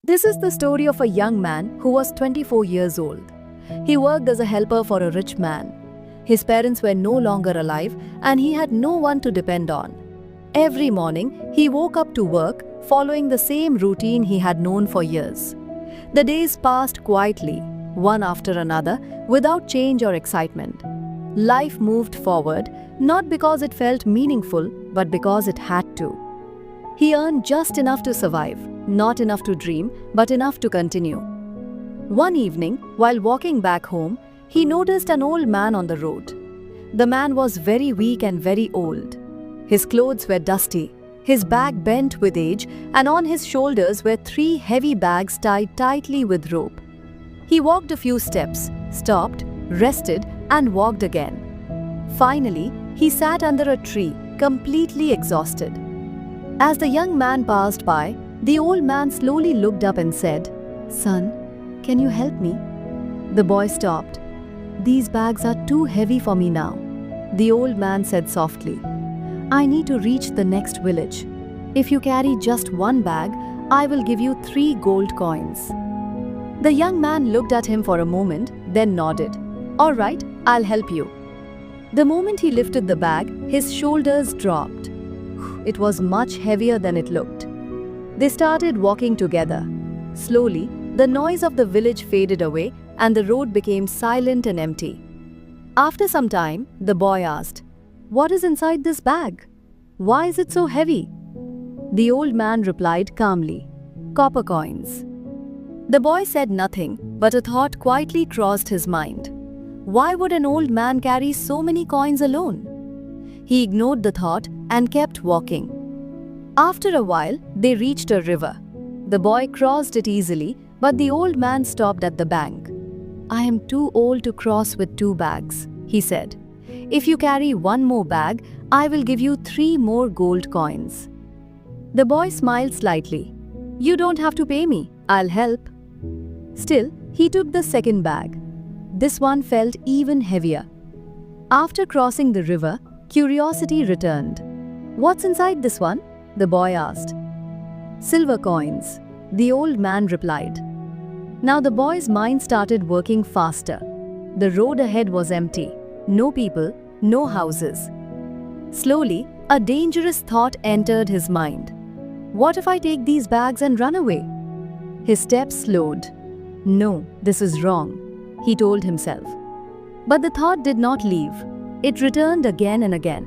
This is the story of a young man who was 24 years old. He worked as a helper for a rich man. His parents were no longer alive and he had no one to depend on. Every morning, he woke up to work, following the same routine he had known for years. The days passed quietly, one after another, without change or excitement. Life moved forward, not because it felt meaningful, but because it had to. He earned just enough to survive, not enough to dream, but enough to continue. One evening, while walking back home, he noticed an old man on the road. The man was very weak and very old. His clothes were dusty, his back bent with age, and on his shoulders were 3 heavy bags tied tightly with rope. He walked a few steps, stopped, rested, and walked again. Finally, he sat under a tree, completely exhausted. As the young man passed by, the old man slowly looked up and said, "Son, can you help me?" The boy stopped. "These bags are too heavy for me now," the old man said softly. "I need to reach the next village. If you carry just 1 bag, I will give you 3 gold coins." The young man looked at him for a moment, then nodded. "All right, I'll help you." The moment he lifted the bag, his shoulders dropped. It was much heavier than it looked. They started walking together. Slowly, the noise of the village faded away and the road became silent and empty. After some time, the boy asked, "What is inside this bag? Why is it so heavy?" The old man replied calmly, "Copper coins." The boy said nothing, but a thought quietly crossed his mind. Why would an old man carry so many coins alone? He ignored the thought and kept walking. After a while, they reached a river. The boy crossed it easily, but the old man stopped at the bank. "I am too old to cross with 2 bags," he said. "If you carry 1 more bag, I will give you 3 more gold coins." The boy smiled slightly. "You don't have to pay me, I'll help." Still, he took the second bag. This one felt even heavier. After crossing the river, curiosity returned. "What's inside this one?" the boy asked. "Silver coins," the old man replied. Now the boy's mind started working faster. The road ahead was empty. No people, no houses. Slowly, a dangerous thought entered his mind. What if I take these bags and run away? His steps slowed. "No, this is wrong," he told himself. But the thought did not leave. It returned again and again.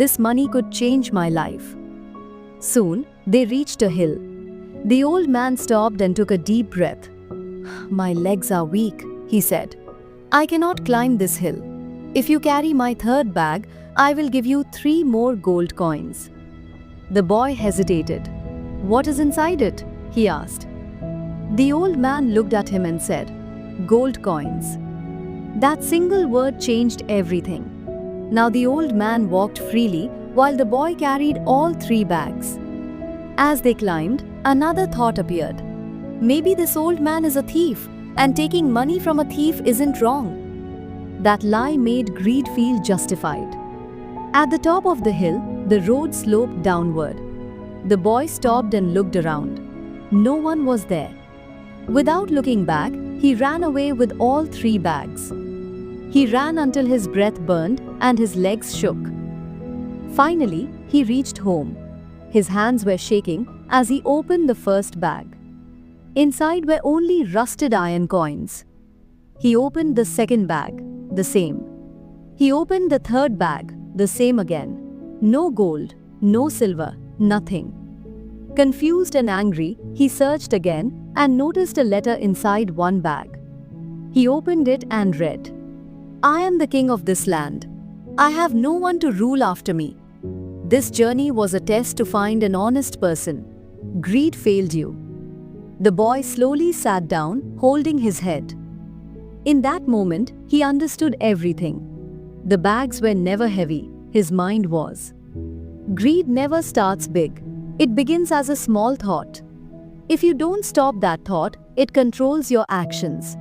This money could change my life. Soon, they reached a hill. The old man stopped and took a deep breath. "My legs are weak," he said. "I cannot climb this hill. If you carry my 3rd bag, I will give you 3 more gold coins." The boy hesitated. "What is inside it?" he asked. The old man looked at him and said, "Gold coins." That single word changed everything. Now the old man walked freely while the boy carried all 3 bags. As they climbed, another thought appeared. Maybe this old man is a thief, and taking money from a thief isn't wrong. That lie made greed feel justified. At the top of the hill, the road sloped downward. The boy stopped and looked around. No one was there. Without looking back, he ran away with all 3 bags. He ran until his breath burned and his legs shook. Finally, he reached home. His hands were shaking as he opened the first bag. Inside were only rusted iron coins. He opened the second bag, the same. He opened the third bag, the same again. No gold, no silver, nothing. Confused and angry, he searched again and noticed a letter inside one bag. He opened it and read, "I am the king of this land. I have no one to rule after me. This journey was a test to find an honest person. Greed failed you." The boy slowly sat down, holding his head. In that moment, he understood everything. The bags were never heavy, his mind was. Greed never starts big. It begins as a small thought. If you don't stop that thought, it controls your actions.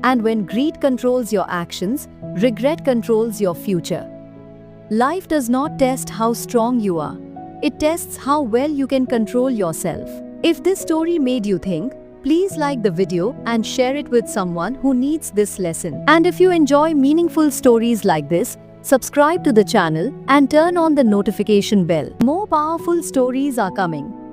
And when greed controls your actions, regret controls your future. Life does not test how strong you are. It tests how well you can control yourself. If this story made you think, please like the video and share it with someone who needs this lesson. And if you enjoy meaningful stories like this, subscribe to the channel and turn on the notification bell. More powerful stories are coming.